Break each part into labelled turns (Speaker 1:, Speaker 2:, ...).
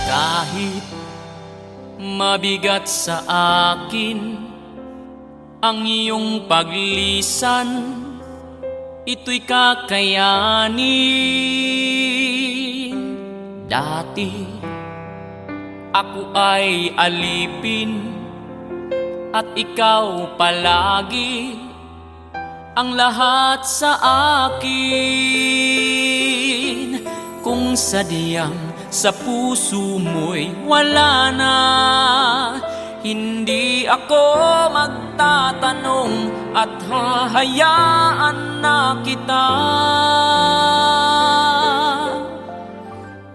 Speaker 1: Kahit mabigat sa akin ang iyong paglisan, ito'y kakayanin. Dati ako ay alipin at ikaw palagi ang lahat sa akin. Kung sadyang sa puso mo'y wala na, hindi ako magtatanong at hahayaan na kita.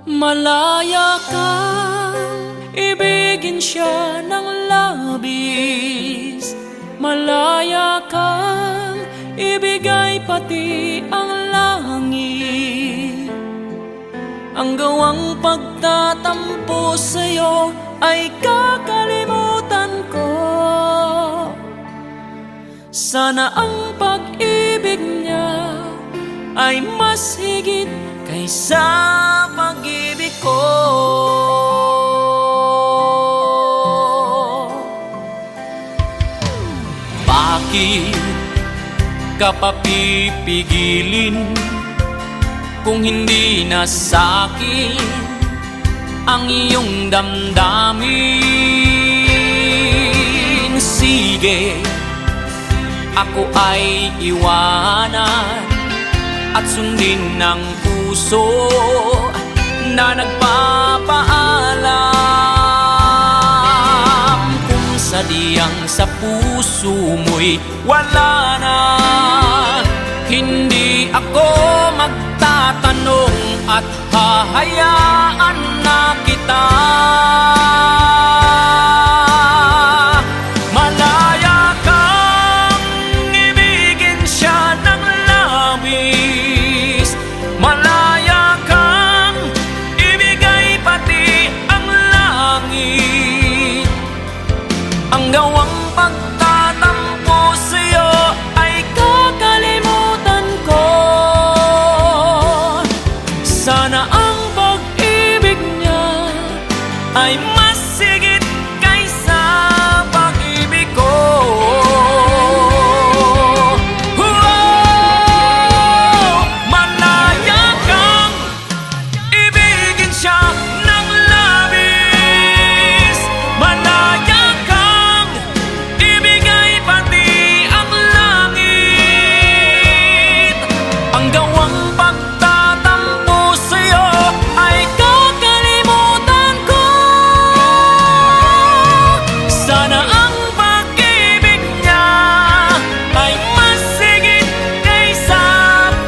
Speaker 1: Malaya kang ibigin siya ng labis, malaya kang ibigay pati ang langit. Ang gawang pagtatampo sa'yo ay kakalimutan ko. Sana ang pag-ibig niya ay mas higit kaysa pag-ibig ko. Bakit ka pa pipigilin kung hindi na sa'kin ang iyong damdamin? Sige, ako ay iwanan at sundin ng puso na nagpapaalam. Kung sadyang sa puso mo'y wala na, hindi ako magtatanong at hahayaan na kita. Malaya kang ibigin siya ng labis, malaya kang ibigay pati ang langit. Ang gawang pagtatampo sa'yo ay kakalimutan ko. Sana ang pag-ibig niya ay mas higit kaysa pag-ibig ko. Malaya kang ibigin siya ng labis, malaya kang ibigay pati ang langit. Ang gawang pagtatampo sa'yo ay kakalimutan ko. Sana ang pag-ibig niya ay mas higit kaysa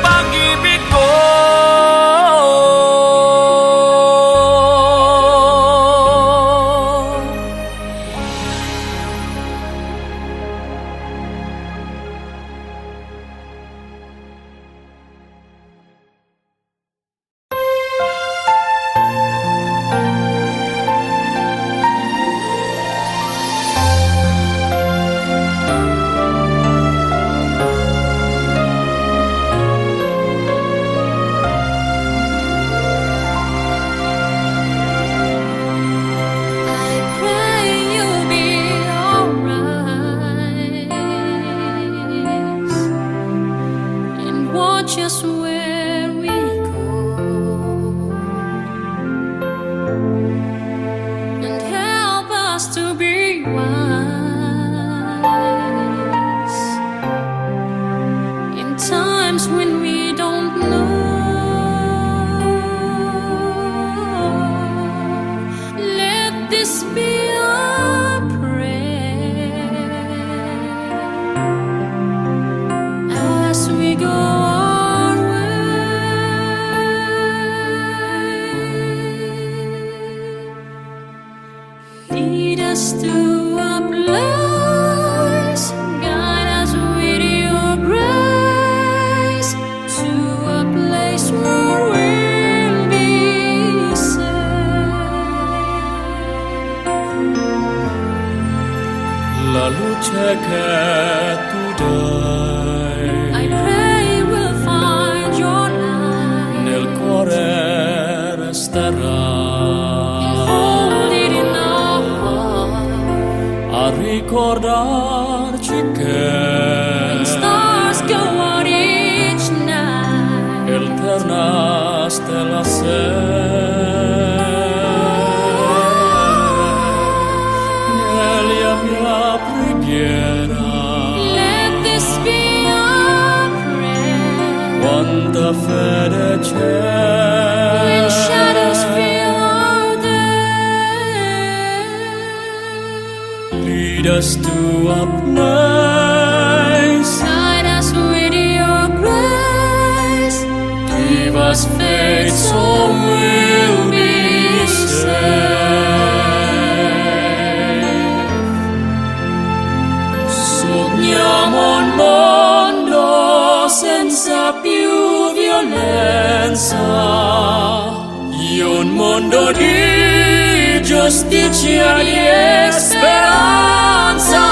Speaker 1: pag-ibig ko. I pray you'll be alright and watch us where we go and help us to be wise in times when we don't know. Let this be our prayer as we go our way. Lead us to a place, guide us with your grace, to a place where we'll be safe.
Speaker 2: La luce che tu dai
Speaker 1: I pray we'll find your light
Speaker 2: nel cuore resterà. recordar chicken.
Speaker 3: Stars go out each night.
Speaker 2: Eterna stella se nella mia preghiera.
Speaker 3: Let this be our prayer.
Speaker 2: Quanta fede c'è
Speaker 3: When shadows fill our day.
Speaker 2: lead us to a place.
Speaker 3: Guide us with your grace.
Speaker 2: Give us faith so we'll be saved. Sogniamo un mondo senza più violenza, un mondo di giustizia e speranza.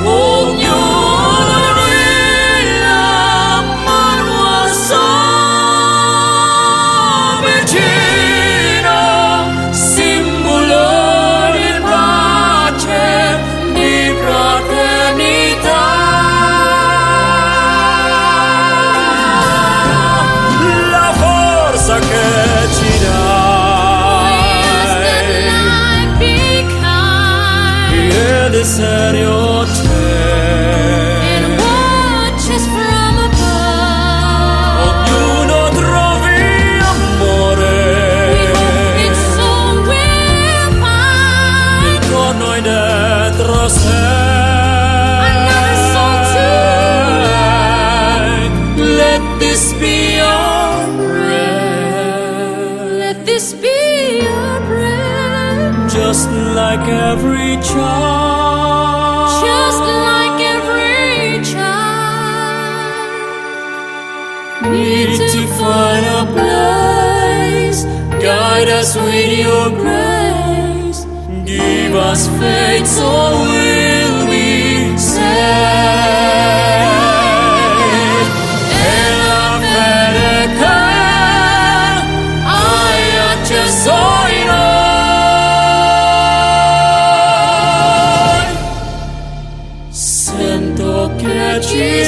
Speaker 2: Ognuno brilla, mano al suo vicino, simbolo di pace, di fraternità. La forza che ci
Speaker 3: Yes, that
Speaker 2: dai,
Speaker 3: light be kind.
Speaker 2: il serio
Speaker 3: And watch us from above.
Speaker 2: ognuno trovi amore
Speaker 3: It's all we'll find.
Speaker 2: con noi dentro sé.
Speaker 3: Another soul to
Speaker 2: Let this be your prayer,
Speaker 3: Let this be your prayer.
Speaker 2: just like every child.
Speaker 3: Just like every child.
Speaker 2: Need to find a place. Guide us with your grace. Give us faith so we'll be saved. E la fede che hai acceso in noi, sento che ci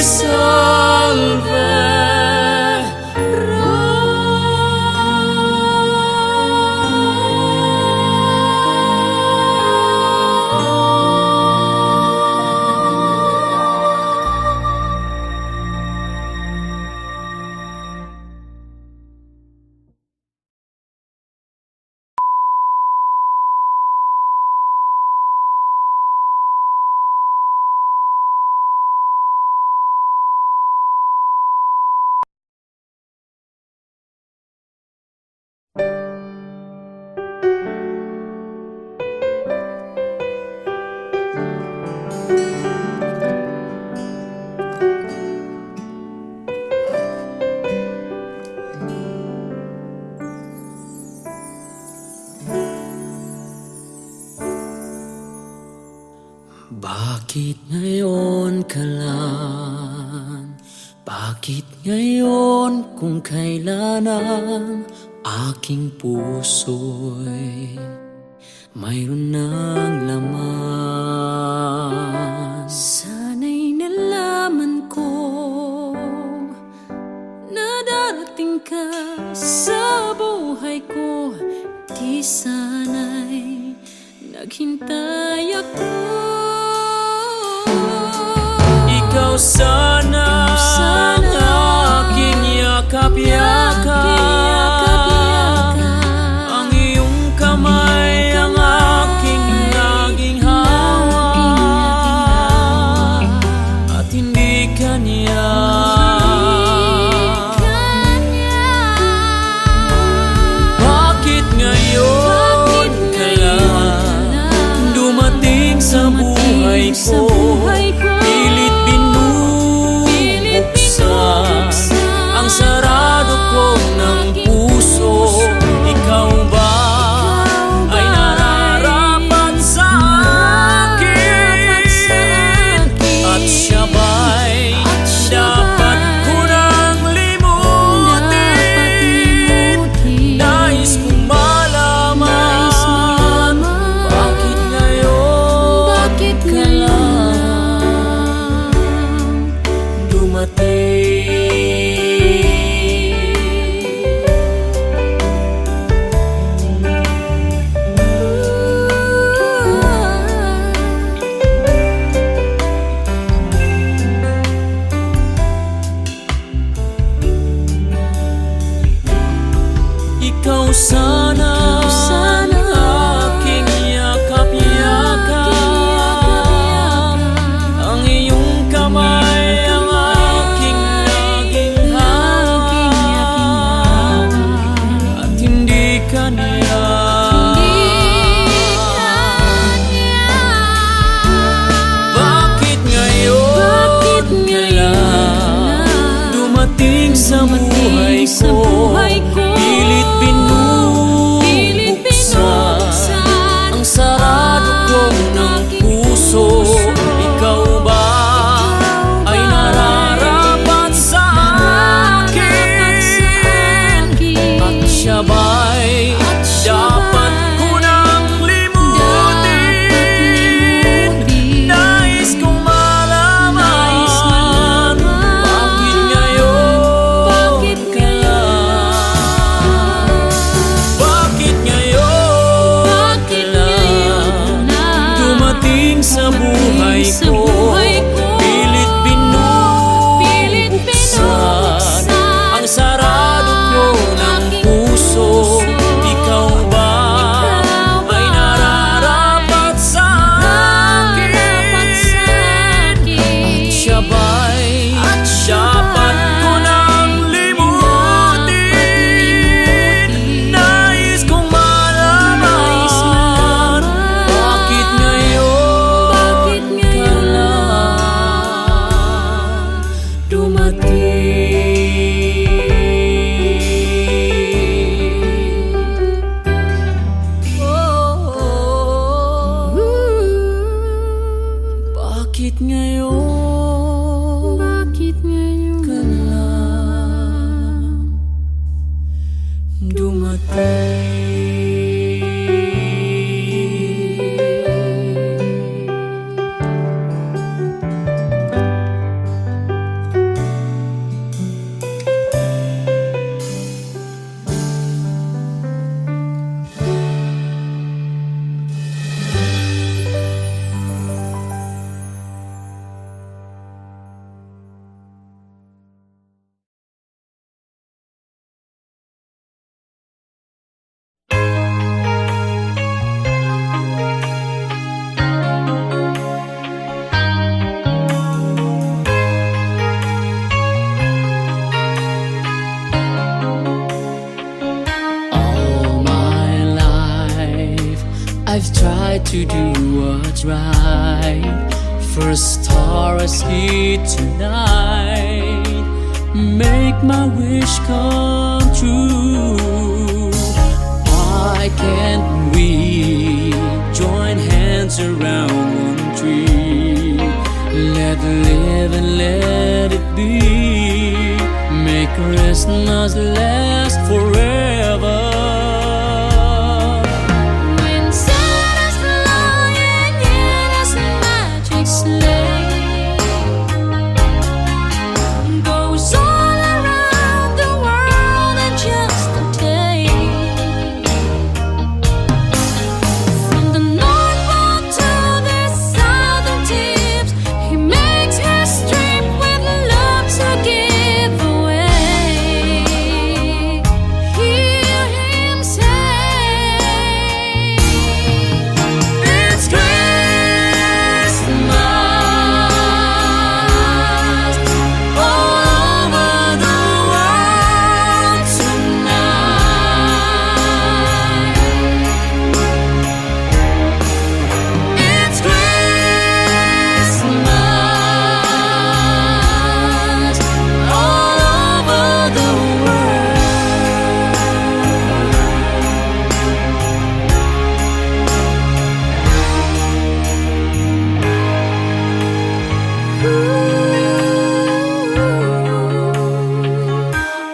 Speaker 2: Bakit ngayon ka lang? Bakit ngayon kung kailan ang aking puso'y mayroon ng laman?
Speaker 3: Sana'y nalaman ko na darating ka sa buhay ko. Di sana'y naghintay ako.
Speaker 2: Ikaw sana ang aking yakap-yakap, ang iyong kamay ang aking naging hawak, at hindi kanya. Bakit ngayon ka lang dumating sa buhay ko? Pilit binuhay
Speaker 1: buhay
Speaker 3: sa
Speaker 1: ko,
Speaker 3: buhay ko.
Speaker 1: pilit
Speaker 3: Pilit
Speaker 1: binubuksan
Speaker 3: binubuksan
Speaker 1: ang sarado ko ng
Speaker 3: aking
Speaker 1: puso.
Speaker 3: puso.
Speaker 1: Ikaw ba
Speaker 3: Ikaw ba
Speaker 1: ay nararapat sa
Speaker 3: nararapat sa
Speaker 1: akin?
Speaker 3: akin?
Speaker 1: Siya ba'y
Speaker 3: At siya
Speaker 1: dapat ko
Speaker 3: ba'y
Speaker 1: nang limutin? Nais kong
Speaker 3: Nais
Speaker 1: malaman,
Speaker 3: malaman,
Speaker 1: bakit ngayon
Speaker 3: bakit
Speaker 1: ka
Speaker 3: ngayon
Speaker 1: lang dumating? Bakit ngayon
Speaker 3: Bakit ngayon
Speaker 1: ka lang dumating? All my life I've tried to do what's right. First star I see tonight, make my wish come true. Why can't we join hands around one tree? Let live and let it be. Make Christmas last forever.
Speaker 3: When Santa's flying in his magic sleigh, goes all around the world in just a day. From the North Pole to the southern tips, he makes history with love to give away. Hear him say,
Speaker 1: It's Christmas all over the world tonight. It's Christmas all over the world.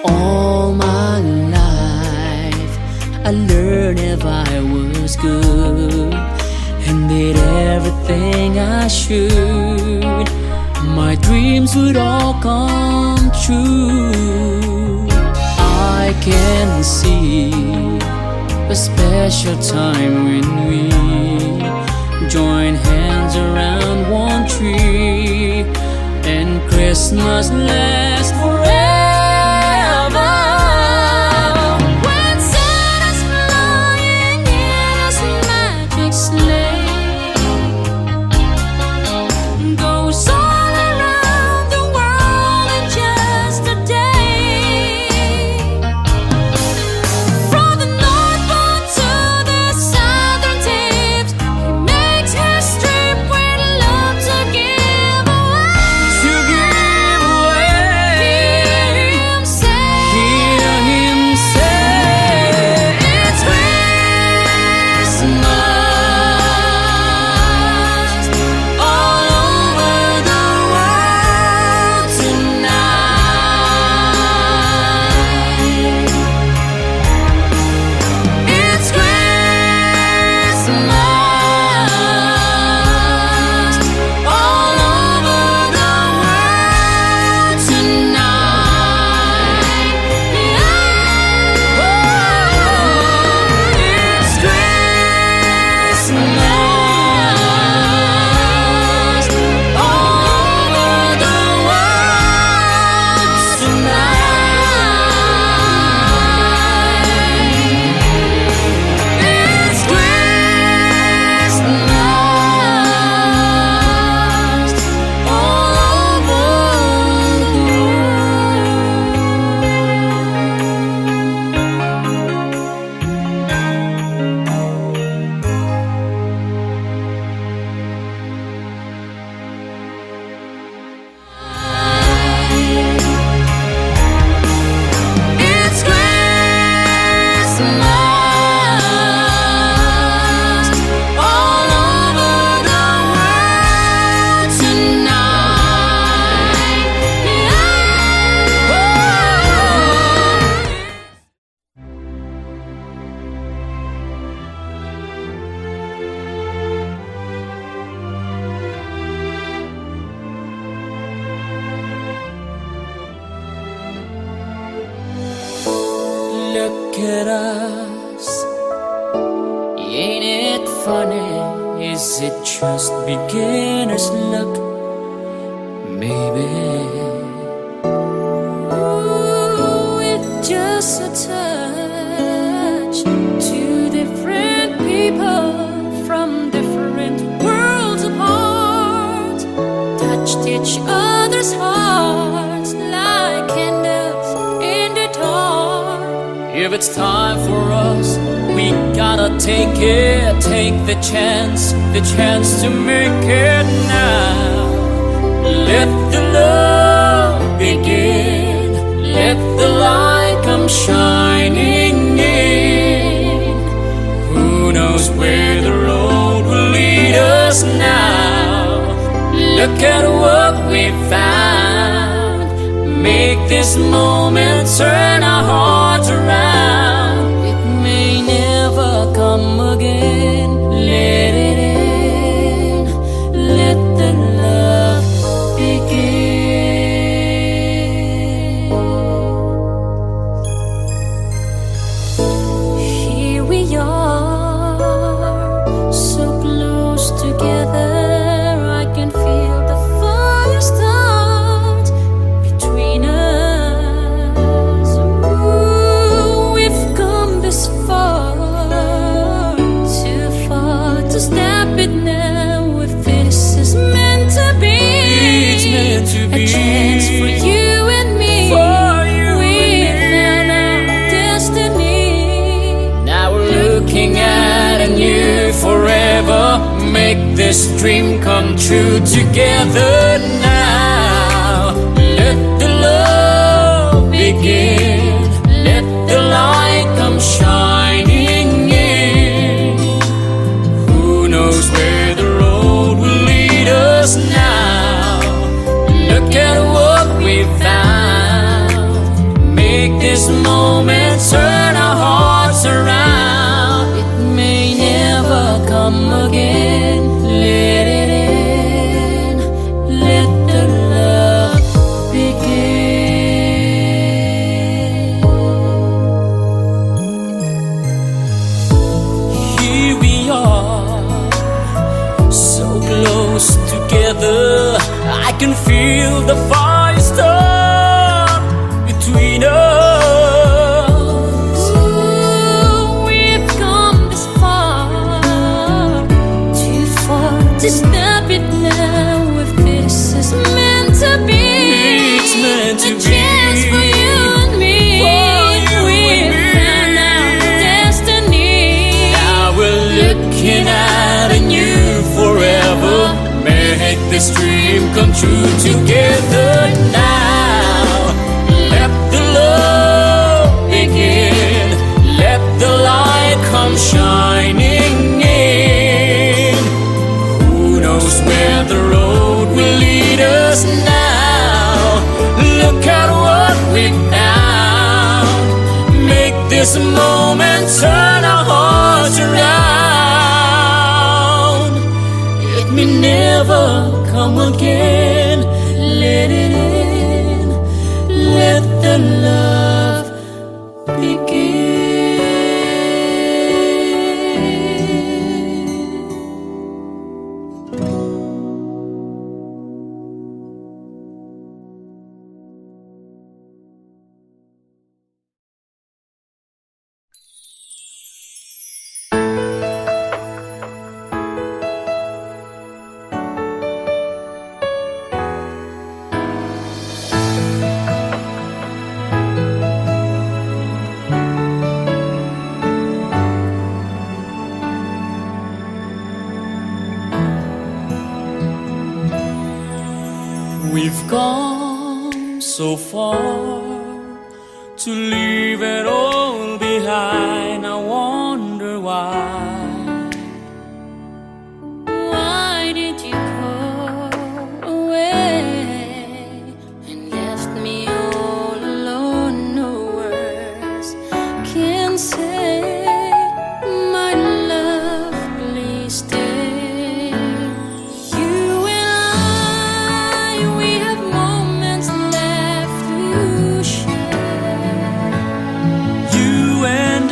Speaker 1: All my life I learned if I was good and did everything I should, my dreams would all come true. I can see a special time when we join hands around one tree and Christmas lasts forever.
Speaker 3: when Santa's flying in his magic sleigh, goes all around the world in just a day. From the North Pole to the southern tips, he makes history with love to give away.
Speaker 1: To give away. at us. Ain't it funny? Is it just beginner's luck? Maybe.
Speaker 3: Ooh, with just a touch, two different people from different worlds apart touched each other's hearts like candles in the dark.
Speaker 1: If it's time for us, we gotta take it, take the chance to make it now. Let the love begin, let the light come shining in. Who knows where the road will lead us now? Look at what we found. Make this moment turn our hearts around. It may never come again. Let it in. Let the love begin.
Speaker 3: Here we are, so close together. I can feel the fire start between us. Ooh, we've come this far, too far to stop it now. If this is meant to be,
Speaker 1: It's meant to
Speaker 3: a
Speaker 1: be.
Speaker 3: chance for you and me.
Speaker 1: For you
Speaker 3: we
Speaker 1: and me.
Speaker 3: found our destiny.
Speaker 1: Now we're looking at a new forever. Make this dream come true together now. Let the love begin. Let the light come shining in. Who knows where the road will lead us now? Look at what we found. Make this moment turn our hearts around. It may never come again. Let it in. Let the love begin. Here we are, so close together. I can feel the fire start between us.
Speaker 3: Ooh, we've come this far, too far to stop it now. If this is meant to be,
Speaker 1: It's meant to
Speaker 3: a
Speaker 1: be.
Speaker 3: chance for you and me.
Speaker 1: For you
Speaker 3: We've
Speaker 1: and me.
Speaker 3: found our destiny.
Speaker 1: Now we're looking at a new forever. Make this dream come true together now. Let the love begin. Let the light come shining in. Who knows where the road will lead us now? Look at what we found. Make this moment turn our hearts around. It may never come again. Let it in. Let the love begin. We've gone so far to leave it all behind. I wonder why.
Speaker 3: Why did you go away and left me all alone? No words can say, my love, please stay. You and I, we have moments left to share.
Speaker 1: You and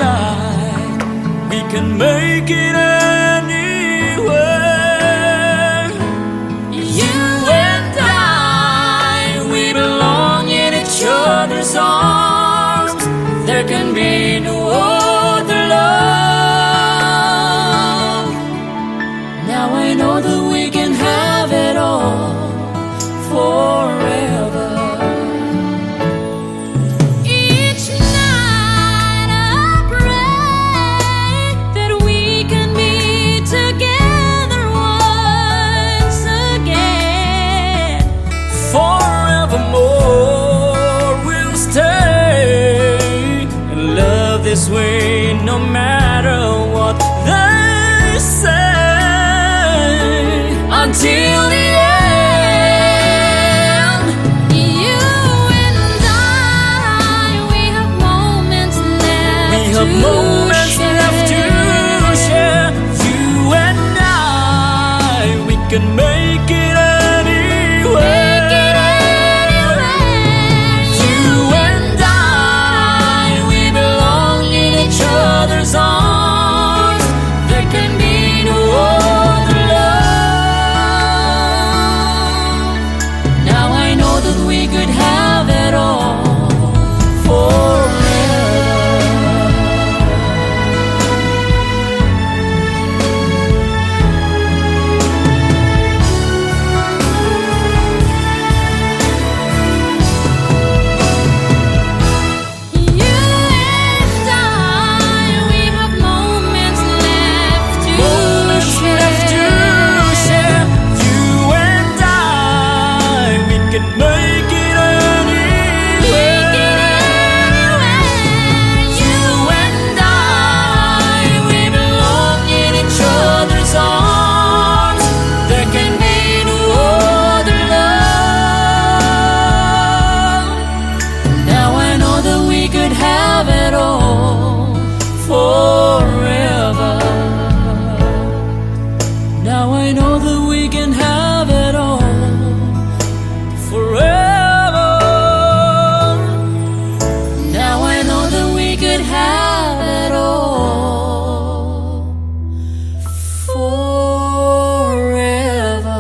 Speaker 1: no matter what they say. Until the end,
Speaker 3: You and I, we have moments left.
Speaker 1: we have moments left to share. You and I, we can make it anywhere. You and I, we belong in each other's arms. There can be no other love.
Speaker 3: Now I know that we could have it all forever. You and I, we have moments left to
Speaker 1: Moments left to share. You and I, we can make it anywhere. You and I, we belong in each other's arms. There can be no other love.
Speaker 3: Now I know that we could have it all forever.
Speaker 1: Now I know that we can have it all forever.
Speaker 3: Now I know that we could have it all forever.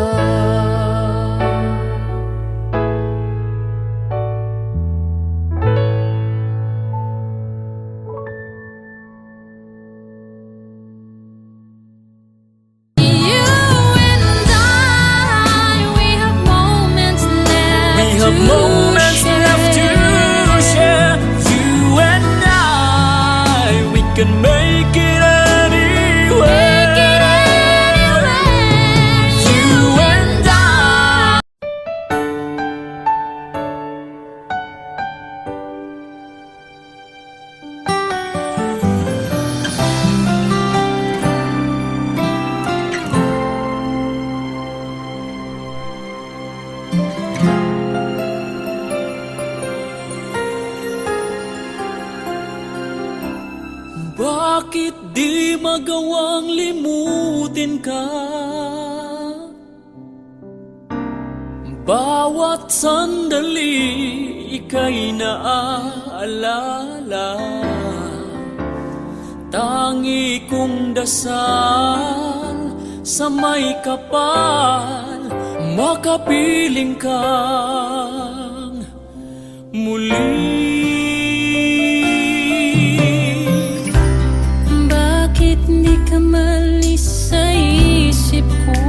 Speaker 3: You and I, we have moments left.
Speaker 1: We have moments left to share. You and I, we can make it anywhere. You and I. Bakit di magawang limutin ka? Bawat sandali ika'y naaalala. Tangi kong dasal sa may kapal, makapiling kang muli.
Speaker 3: Bakit di ka malis sa isip ko?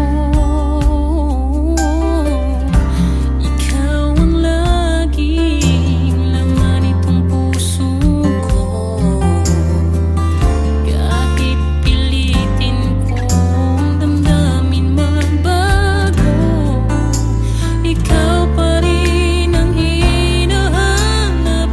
Speaker 3: Ikaw ang laging laman itong puso ko. Kahit pilitin kong damdamin magbago, ikaw pa rin ang hinahanap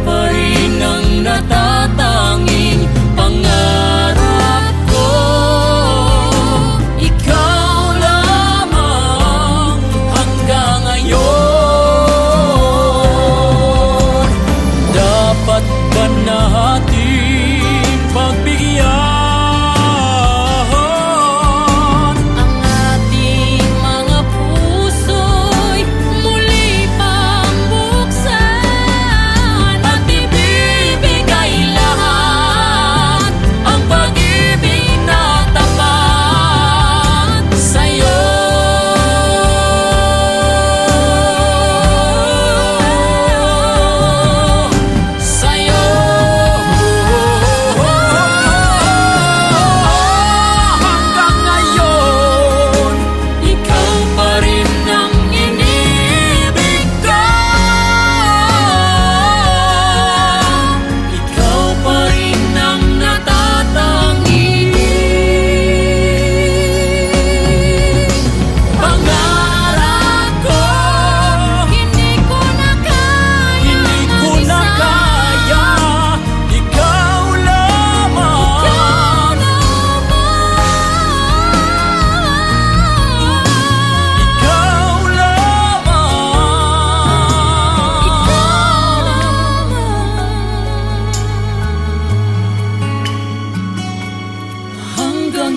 Speaker 2: pa rin ang natatanging pangarap ko. Ikaw lamang hanggang ngayon. Dapat ba natin pagbigyan
Speaker 3: Ang ating mga puso'y muli pang buksan
Speaker 2: at ibibigay lahat ang pag-ibig na tapat sa'yo? Sa'yo. Hanggang ngayon, ikaw pa rin ang inibig ko. Ikaw pa rin ang natatanging pangarap ko.
Speaker 3: Hindi ko na kaya
Speaker 2: Hindi ko na kaya, ikaw lamang. Ikaw lamang. Hanggang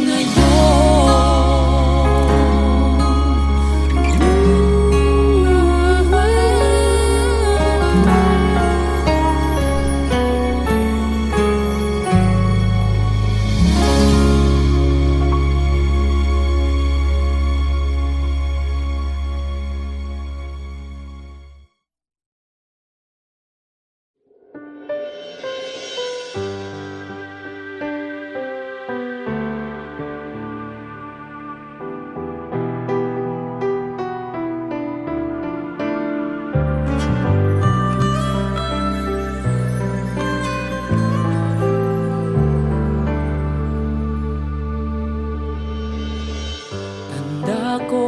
Speaker 2: tanda ko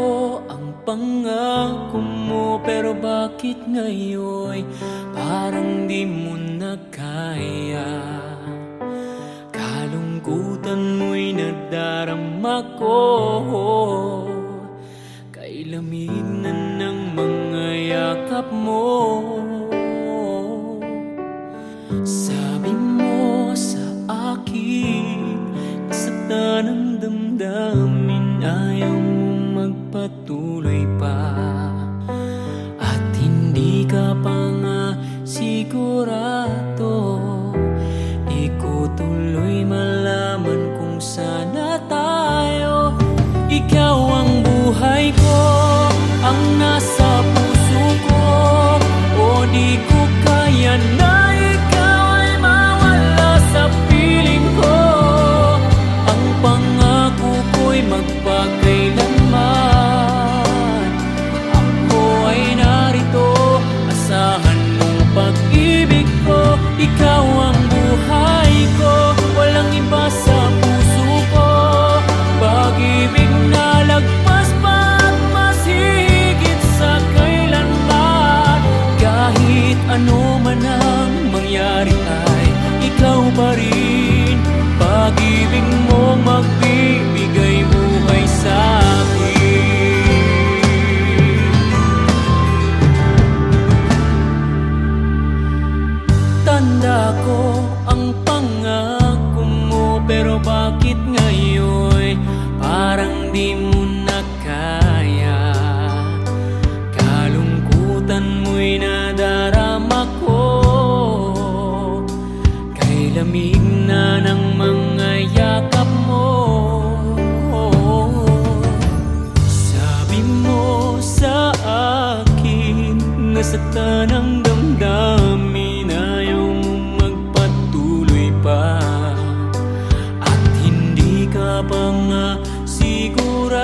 Speaker 2: ang pangako mo, pero bakit ngayon parang di mo na kaya? Kalungkutan mo'y nadarama ko, kay lamig na ng mga yakap mo. Sabi mo sa akin, nasaktan ang damdamin, ayaw mo magpatuloy pa. At hindi ka pa nga sigurado, di ko tuloy malaman kung sana tayo. Ikaw ang buhay ko, ang nasa puso ko, o di ko kaya na ikaw ay mawala sa piling ko. Ang pangako ko'y magpakailanman. Ako ay narito, asahan mong pag-ibig ko. Ikaw ang buhay ko, walang iba sa puso ko. Pag-ibig na lagpas pa at mas higit sa kailanman. Kahit ano man ang mangyari ay ikaw pa rin. Pag-ibig mo magbibigay buhay sa akin. Tanda ko ang pangako mo, pero bakit ngayon parang di mo na kaya? Kalungkutan mo'y nadarama ko, kay lamig na ng mga yakap mo. Sabi mo sa akin, nasaktan ang damdamin, ayaw mo magpatuloy pa. At hindi ka pa nga sigurado,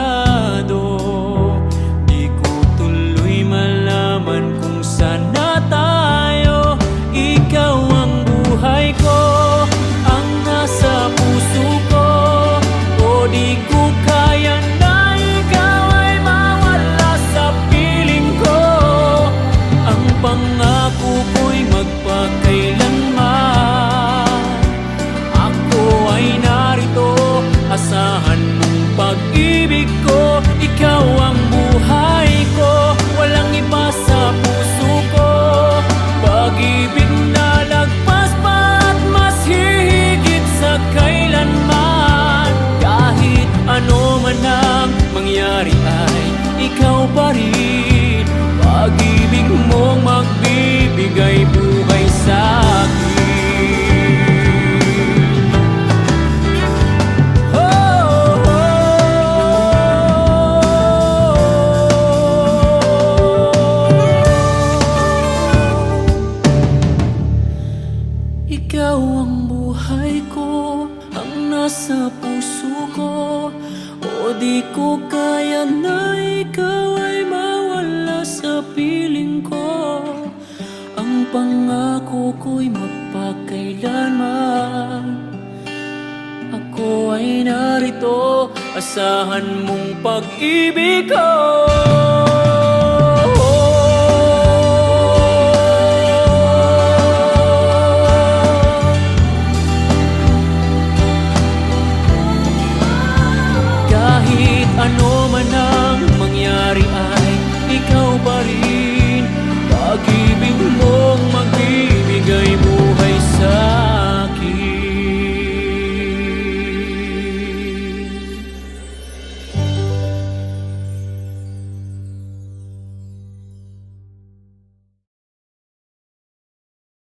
Speaker 2: Ikaw ang buhay ko, ang nasa puso ko. O di ko kaya na ikaw ay mawala sa piling ko. Ang pangako ko'y magpakailanman. Ako ay narito, asahan mong pag-ibig ko.